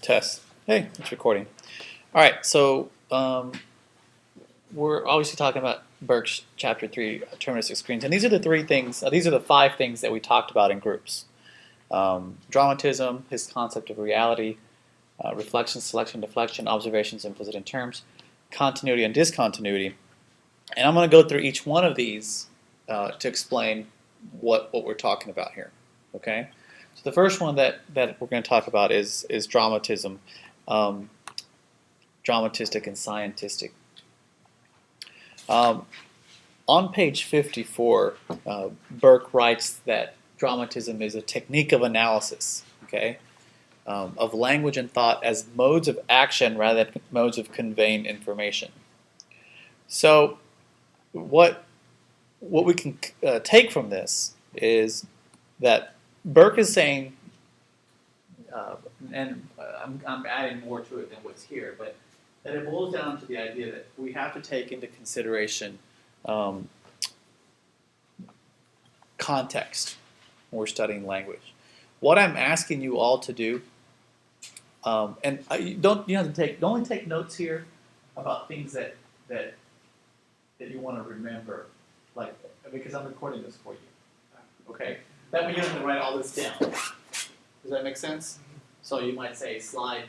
Test. Hey, it's recording. All right, so we're obviously talking about Burke's Chapter 3, Terministic Screens, and these are the three things, these are the 5 things that we talked about in groups. Dramatism, his concept of reality, reflection, selection, deflection, observations, implicit in terms, continuity and discontinuity. And I'm going to go through each one of these to explain what we're talking about here, okay? So the first one that we're going to talk about is dramatism, dramatistic and scientistic. On page 54, Burke writes that dramatism is a technique of analysis, okay, of language and thought as modes of action rather than modes of conveying information. So what we can take from this is that Burke is saying, and I'm adding more to it than what's here, but that it boils down to the idea that we have to take into consideration context when we're studying language. What I'm asking you all to do, and you don't only take notes here about things that you want to remember, like, because I'm recording this for you. Okay, that way you don't have to write all this down. Does that make sense? So you might say slide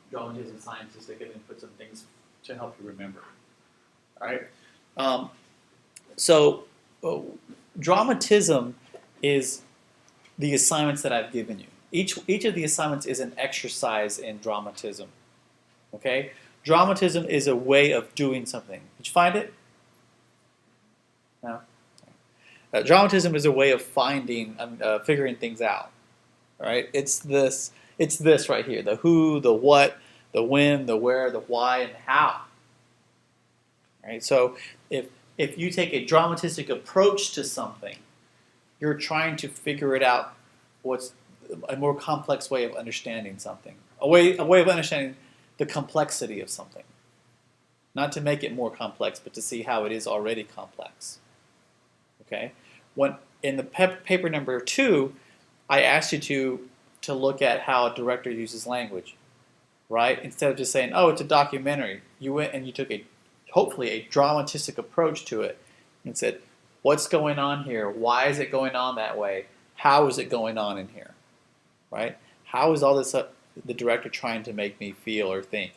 dramatism, scientistic, and then put some things to help you remember. All right. Dramatism is the assignments that I've given you. Each of the assignments is an exercise in dramatism. Okay. Dramatism is a way of doing something. Did you find it? No. Dramatism is a way of figuring things out. All right. It's this right here: the who, the what, the when, the where, the why, and how. All right. So if you take a dramatistic approach to something, you're trying to figure it out. What's a more complex way of understanding something? A way of understanding the complexity of something. Not to make it more complex, but to see how it is already complex. Okay. When in the paper number 2, I asked you to look at how a director uses language, right? Instead of just saying, "Oh, it's a documentary," you went and you took hopefully a dramatistic approach to it and said, "What's going on here? Why is it going on that way? How is it going on in here?" Right? How is all this the director trying to make me feel or think?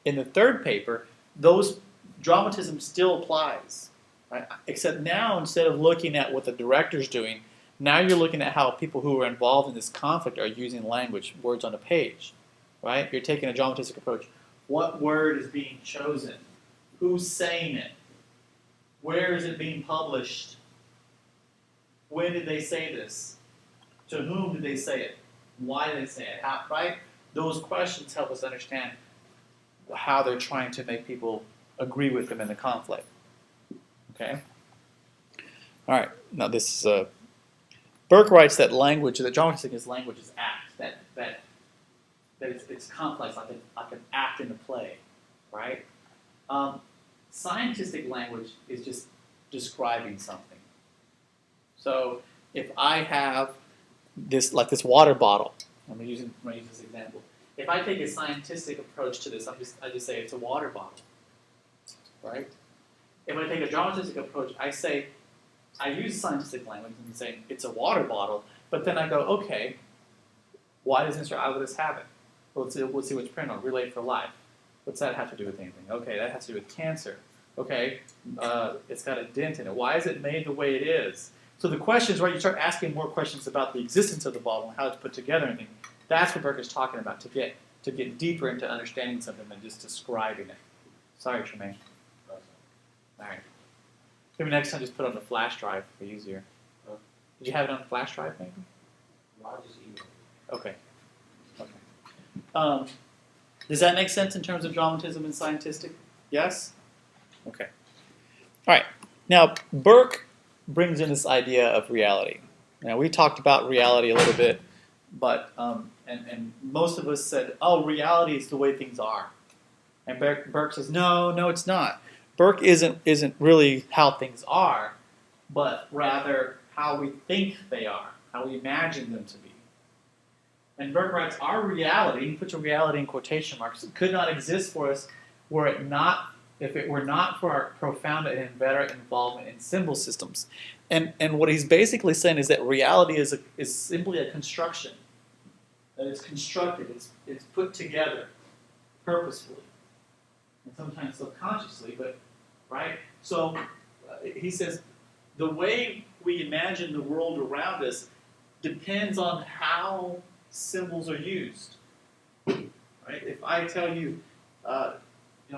In the third paper, those dramatism still applies. Right? Except now, instead of looking at what the director's doing, now you're looking at how people who are involved in this conflict are using language, words on a page. Right? You're taking a dramatistic approach. What word is being chosen? Who's saying it? Where is it being published? When did they say this? To whom did they say it? Why did they say it? How, right? Those questions help us understand how they're trying to make people agree with them in the conflict. Okay? All right. Now this is Burke writes that dramatistic is language is act. That it's complex, like an act in a play, right? Scientistic language is just describing something. So if I have this water bottle, I'm going to use this example. If I take a scientific approach to this, I just say it's a water bottle, right? If I take a dramatistic approach, I use scientific language and say it's a water bottle, but then I go, okay, why does Mr. Alvarez have it? Well, let's see what's printed on, Relay for Life. What's that have to do with anything? Okay, that has to do with cancer. Okay, it's got a dent in it. Why is it made the way it is? So the questions, right, you start asking more questions about the existence of the bottle and how it's put together and things. That's what Burke is talking about, to get deeper into understanding something than just describing it. Sorry, Tremaine. All right. Maybe next time just put it on the flash drive for easier. Did you have it on the flash drive, maybe? No, I just emailed. Okay. Does that make sense in terms of dramatism and scientistic? Yes? Okay. All right. Now, Burke brings in this idea of reality. Now, we talked about reality a little bit, but and most of us said, "Oh, reality is the way things are," and Burke says, "No, it's not. Burke isn't really how things are, but rather how we think they are, how we imagine them to be." And Burke writes, our reality, he puts a reality in quotation marks, could not exist for us were it not, if it were not for our profound and inveterate involvement in symbol systems. And what he's basically saying is that reality is simply a construction. That it's constructed, it's put together purposefully, and sometimes subconsciously, but, right? So he says, the way we imagine the world around us depends on how symbols are used, right? If I tell you, I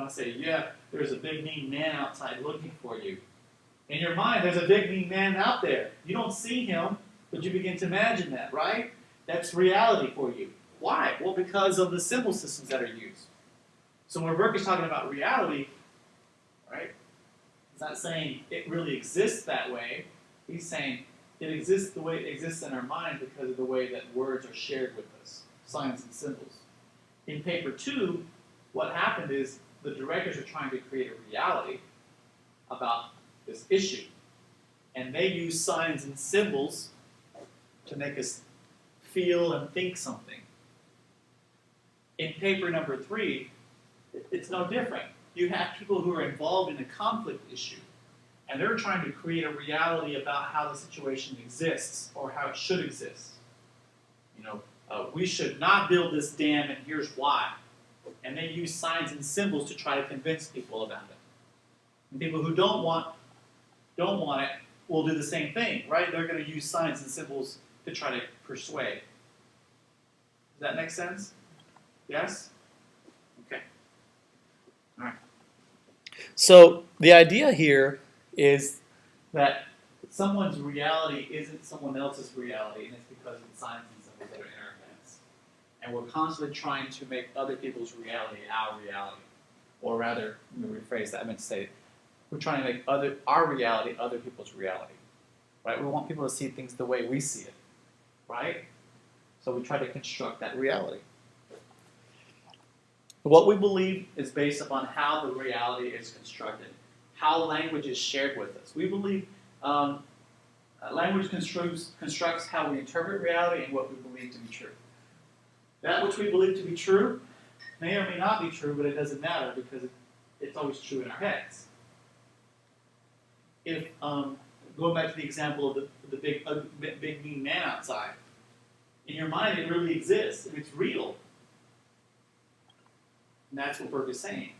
say, yeah, there's a big mean man outside looking for you. In your mind, there's a big mean man out there. You don't see him, but you begin to imagine that, right? That's reality for you. Why? Well, because of the symbol systems that are used. So when Burke is talking about reality, right, he's not saying it really exists that way. He's saying it exists the way it exists in our mind because of the way that words are shared with us, signs and symbols. In paper 2, what happened is the directors are trying to create a reality about this issue. And they use signs and symbols to make us feel and think something. In paper number 3, it's no different. You have people who are involved in a conflict issue, and they're trying to create a reality about how the situation exists or how it should exist. We should not build this dam, and here's why. And they use signs and symbols to try to convince people about it. And people who don't want it will do the same thing, right? They're going to use signs and symbols to try to persuade. Does that make sense? Yes? Okay. All right. So the idea here is that someone's reality isn't someone else's reality, and it's because of the signs and symbols that are in our heads. And we're constantly trying to make other people's reality our reality. Or rather, let me rephrase that. I meant to say, we're trying to make our reality other people's reality. Right? We want people to see things the way we see it. Right? So we try to construct that reality. What we believe is based upon how the reality is constructed, how language is shared with us. We believe language constructs how we interpret reality and what we believe to be true. That which we believe to be true may or may not be true, but it doesn't matter because it's always true in our heads. If going back to the example of the big mean man outside, in your mind it really exists and it's real. And that's what Burke is saying.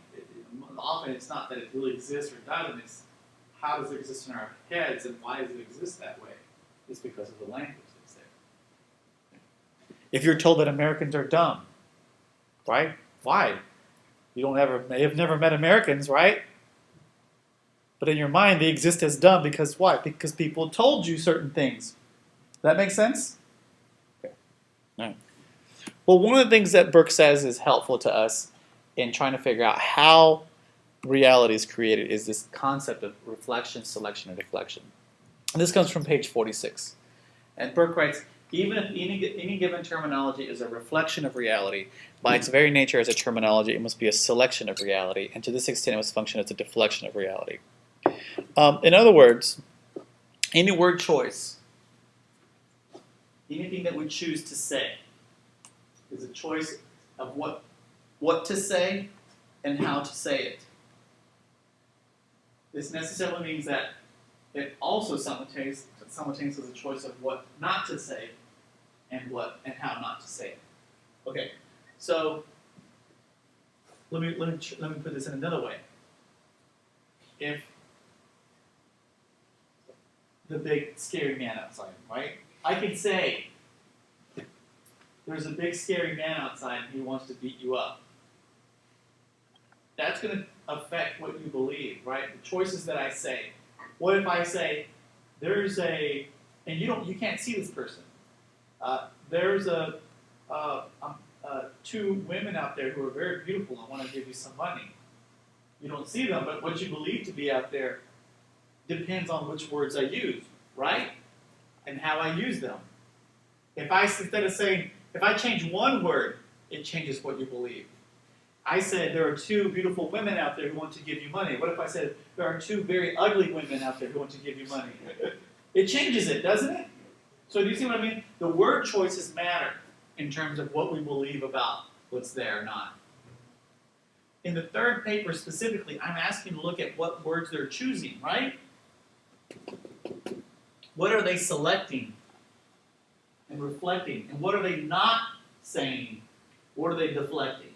Often it's not that it really exists or doesn't, it's how does it exist in our heads and why does it exist that way? It's because of the language that's there. If you're told that Americans are dumb, right? Why? You may have never met Americans, right? But in your mind they exist as dumb because why? Because people told you certain things. Does that make sense? Okay. All right. Well, one of the things that Burke says is helpful to us in trying to figure out how reality is created is this concept of reflection, selection, and deflection. And this comes from page 46. And Burke writes, even if any given terminology is a reflection of reality, by its very nature as a terminology, it must be a selection of reality, and to this extent it must function as a deflection of reality. In other words, any word choice, anything that we choose to say, is a choice of what to say and how to say it. This necessarily means that it also simultaneously is a choice of what not to say and how not to say it. Okay, so let me put this in another way. If the big scary man outside, right? I can say, there's a big scary man outside and he wants to beat you up. That's going to affect what you believe, right? The choices that I say. What if I say, there's a, and you can't see this person. There's two women out there who are very beautiful and want to give you some money. You don't see them, but what you believe to be out there depends on which words I use, right? And how I use them. If I change one word, it changes what you believe. I said there are two beautiful women out there who want to give you money. What if I said there are two very ugly women out there who want to give you money? It changes it, doesn't it? So do you see what I mean? The word choices matter. in terms of what we believe about what's there or not. In the third paper specifically, I'm asking to look at what words they're choosing, right? What are they selecting and reflecting? And what are they not saying? What are they deflecting?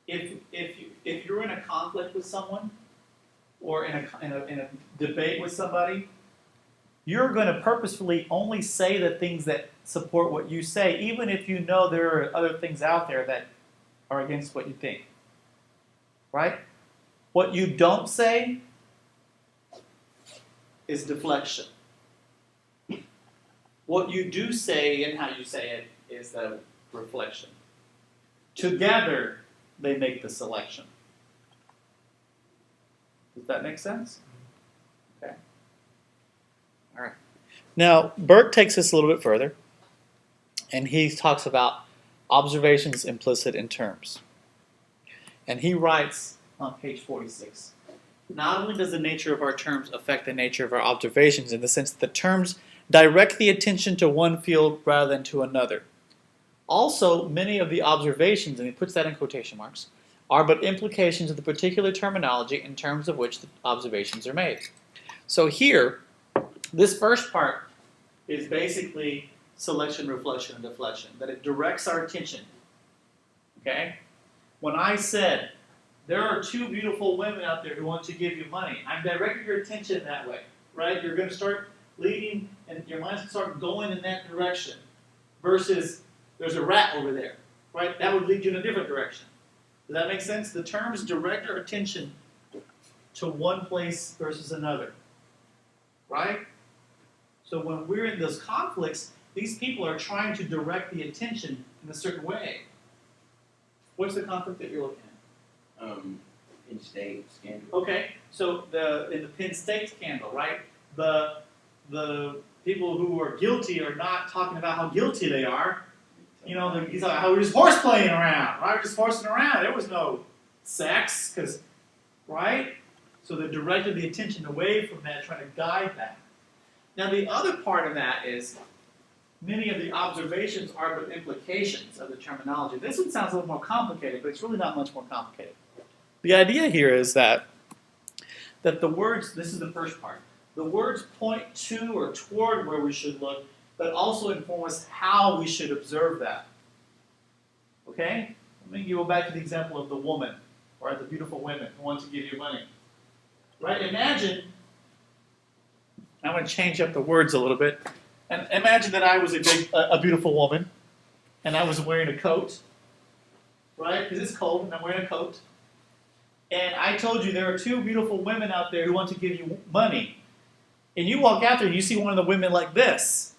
If you're in a conflict with someone or in a debate with somebody, you're going to purposefully only say the things that support what you say, even if you know there are other things out there that are against what you think. Right? What you don't say is deflection. What you do say and how you say it is the reflection. Together, they make the selection. Does that make sense? Okay. All right. Now, Burke takes this a little bit further, and he talks about observations implicit in terms. And he writes on page 46, not only does the nature of our terms affect the nature of our observations in the sense that the terms direct the attention to one field rather than to another. Also, many of the observations, and he puts that in quotation marks, are but implications of the particular terminology in terms of which the observations are made. So here, this first part is basically selection, reflection, and deflection, that it directs our attention. Okay? When I said, there are two beautiful women out there who want to give you money, I'm directing your attention that way, right? You're going to start leading, and your mind's going to start going in that direction, versus there's a rat over there, right? That would lead you in a different direction. Does that make sense? The terms direct our attention to one place versus another, right? So when we're in those conflicts, these people are trying to direct the attention in a certain way. What's the conflict that you're looking at? Penn State scandal. Okay, so in the Penn State scandal, right? The people who are guilty are not talking about how guilty they are. You know, he's like, how we're just horse playing around, right? We're just horsing around. There was no sex, right? So they directed the attention away from that, trying to guide that. Now, the other part of that is many of the observations are but implications of the terminology. This one sounds a little more complicated, but it's really not much more complicated. The idea here is that the words, this is the first part, the words point to or toward where we should look, but also inform us how we should observe that. Okay? Let me go back to the example of the woman, or the beautiful women who want to give you money. Right? Imagine, I'm going to change up the words a little bit, and imagine that I was a beautiful woman, and I was wearing a coat, right? Because it's cold, and I'm wearing a coat. And I told you there are two beautiful women out there who want to give you money. And you walk out there and you see one of the women like this,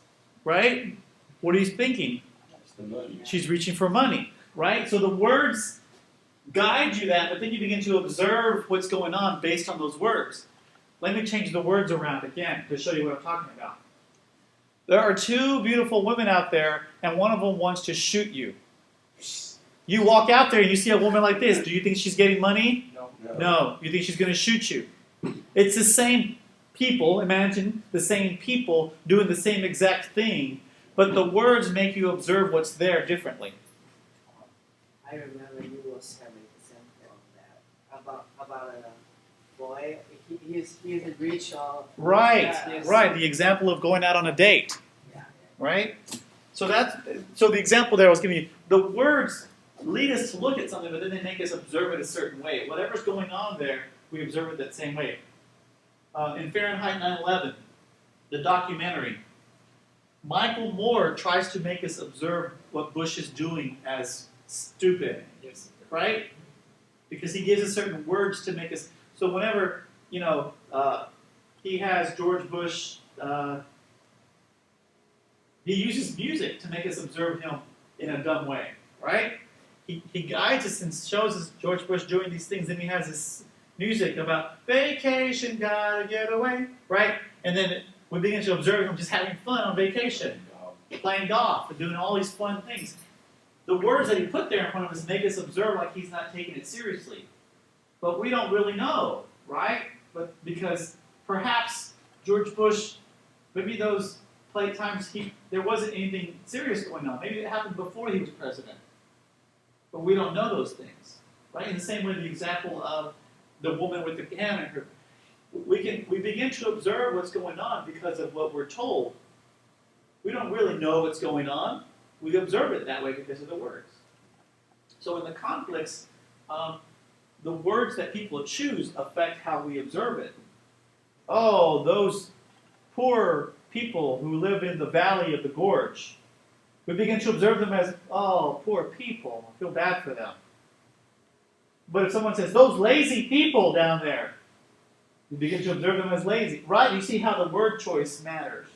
right? What are you thinking? That's the money. She's reaching for money, right? So the words guide you that, but then you begin to observe what's going on based on those words. Let me change the words around again to show you what I'm talking about. There are two beautiful women out there, and one of them wants to shoot you. You walk out there and you see a woman like this. Do you think she's getting money? No. You think she's going to shoot you? It's the same people, imagine the same people doing the same exact thing, but the words make you observe what's there differently. I remember you was having example of that about a boy. He's in reach of Right. The example of going out on a date. Yeah. Right. So the example there I was giving you. The words lead us to look at something, but then they make us observe it a certain way. Whatever's going on there, we observe it that same way. In Fahrenheit 9/11, the documentary, Michael Moore tries to make us observe what Bush is doing as stupid, right? Because he gives us certain words to make us. So whenever he has George Bush, he uses music to make us observe him in a dumb way, right? He guides us and shows us George Bush doing these things, and he has this music about vacation, gotta get away, right? And then we begin to observe him just having fun on vacation, playing golf, and doing all these fun things. The words that he put there in front of us make us observe like he's not taking it seriously. But we don't really know, right? But because perhaps George Bush, maybe those times there wasn't anything serious going on. Maybe it happened before he was president. But we don't know those things. Right? In the same way, the example of the woman with the can in her, we begin to observe what's going on because of what we're told. We don't really know what's going on. We observe it that way because of the words. So in the conflicts, the words that people choose affect how we observe it. Oh, those poor people who live in the valley of the gorge. We begin to observe them as, oh, poor people. I feel bad for them. But if someone says, those lazy people down there, you begin to observe them as lazy. Right? You see how the word choice matters.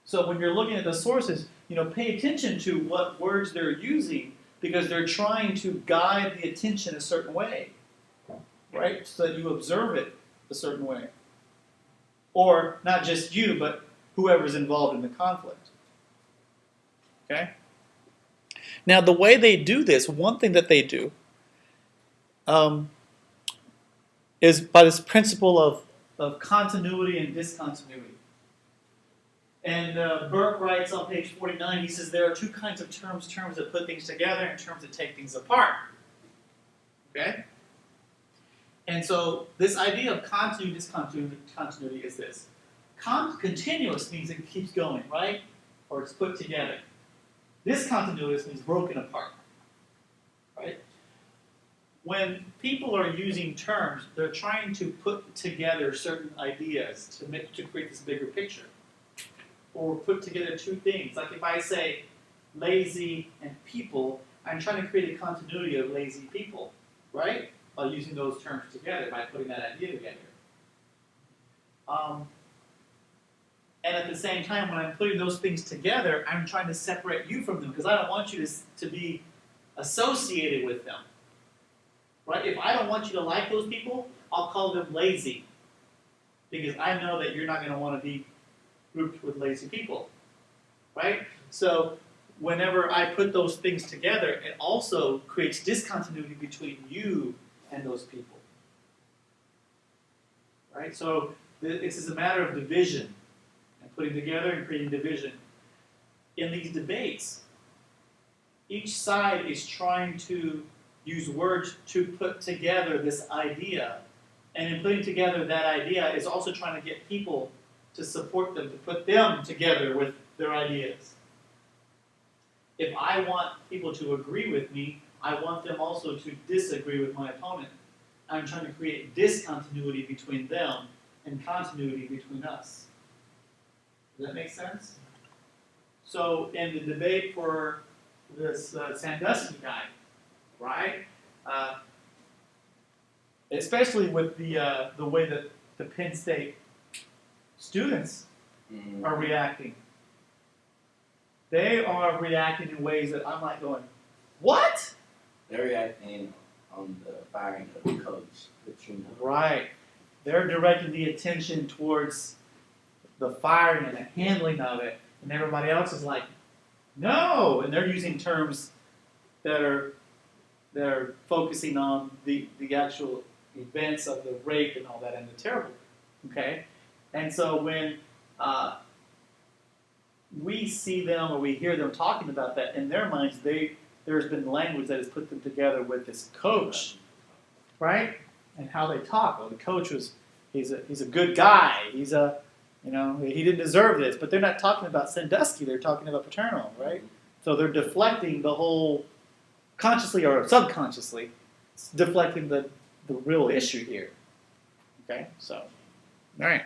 So when you're looking at the sources, pay attention to what words they're using because they're trying to guide the attention a certain way. Right? So that you observe it a certain way. Or not just you, but whoever's involved in the conflict. Okay? Now, the way they do this, one thing that they do is by this principle of continuity and discontinuity. And Burke writes on page 49, he says there are two kinds of terms that put things together and terms that take things apart. Okay? And so this idea of continuity, discontinuity is this. Continuous means it keeps going, right? Or it's put together. Discontinuous means broken apart, right? When people are using terms, they're trying to put together certain ideas to create this bigger picture. Or put together two things. Like if I say lazy and people, I'm trying to create a continuity of lazy people, right? By using those terms together, by putting that idea together. And at the same time, when I'm putting those things together, I'm trying to separate you from them because I don't want you to be associated with them. Right? If I don't want you to like those people, I'll call them lazy. Because I know that you're not going to want to be grouped with lazy people. Right? So whenever I put those things together, it also creates discontinuity between you and those people. Right? So this is a matter of division. And putting together and creating division. In these debates, each side is trying to use words to put together this idea. And in putting together that idea is also trying to get people to support them, to put them together with their ideas. If I want people to agree with me, I want them also to disagree with my opponent. I'm trying to create discontinuity between them and continuity between us. Does that make sense? So in the debate for this Sandusky guy, right? Especially with the way that the Penn State students are reacting. They are reacting in ways that I'm like going, what? They're reacting on the firing of the coach, Right. They're directing the attention towards the firing and the handling of it, and everybody else is like, no, and they're using terms that are focusing on the actual events of the rape and all that and the terrible, okay? And so when we see them or we hear them talking about that, in their minds, there's been language that has put them together with this coach, right? And how they talk. Well, the coach he's a good guy. He didn't deserve this. But they're not talking about Sandusky. They're talking about Paterno, right? So they're deflecting the whole, consciously or subconsciously, deflecting the real issue here. Okay, so, all right.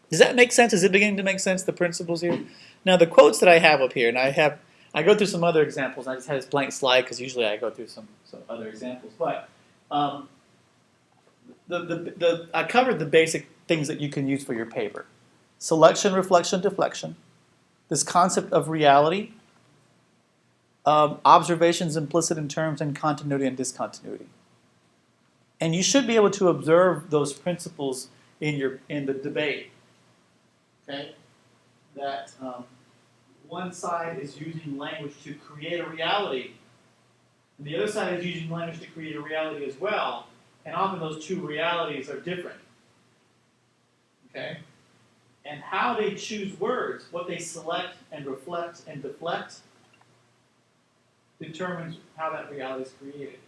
Does that make sense? Is it beginning to make sense, the principles here? Now, the quotes that I have up here, and I go through some other examples. I just had this blank slide because usually I go through some other examples. But I covered the basic things that you can use for your paper. Selection, reflection, deflection. This concept of reality. Observations implicit in terms, and continuity and discontinuity. And you should be able to observe those principles in the debate. Okay? That one side is using language to create a reality, and the other side is using language to create a reality as well, and often those two realities are different. Okay? And how they choose words, what they select and reflect and deflect, determines how that reality is created.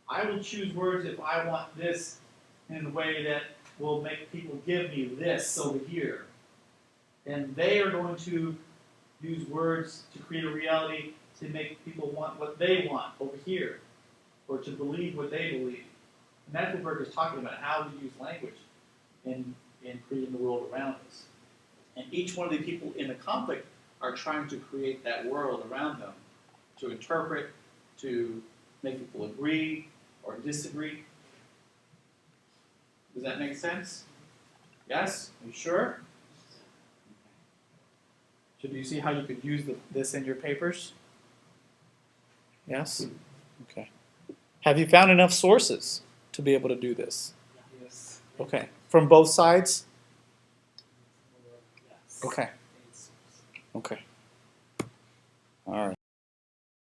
I will choose words if I want this in a way that will make people give me this over here. And they are going to use words to create a reality to make people want what they want over here, or to believe what they believe. And that's what Burke is talking about, how we use language in creating the world around us. And each one of the people in the conflict are trying to create that world around them, to interpret, to make people agree or disagree. Does that make sense? Yes? Are you sure? So do you see how you could use this in your papers? Yes? Okay. Have you found enough sources to be able to do this? Yes. Okay. From both sides? Yes. Okay. Okay. All right.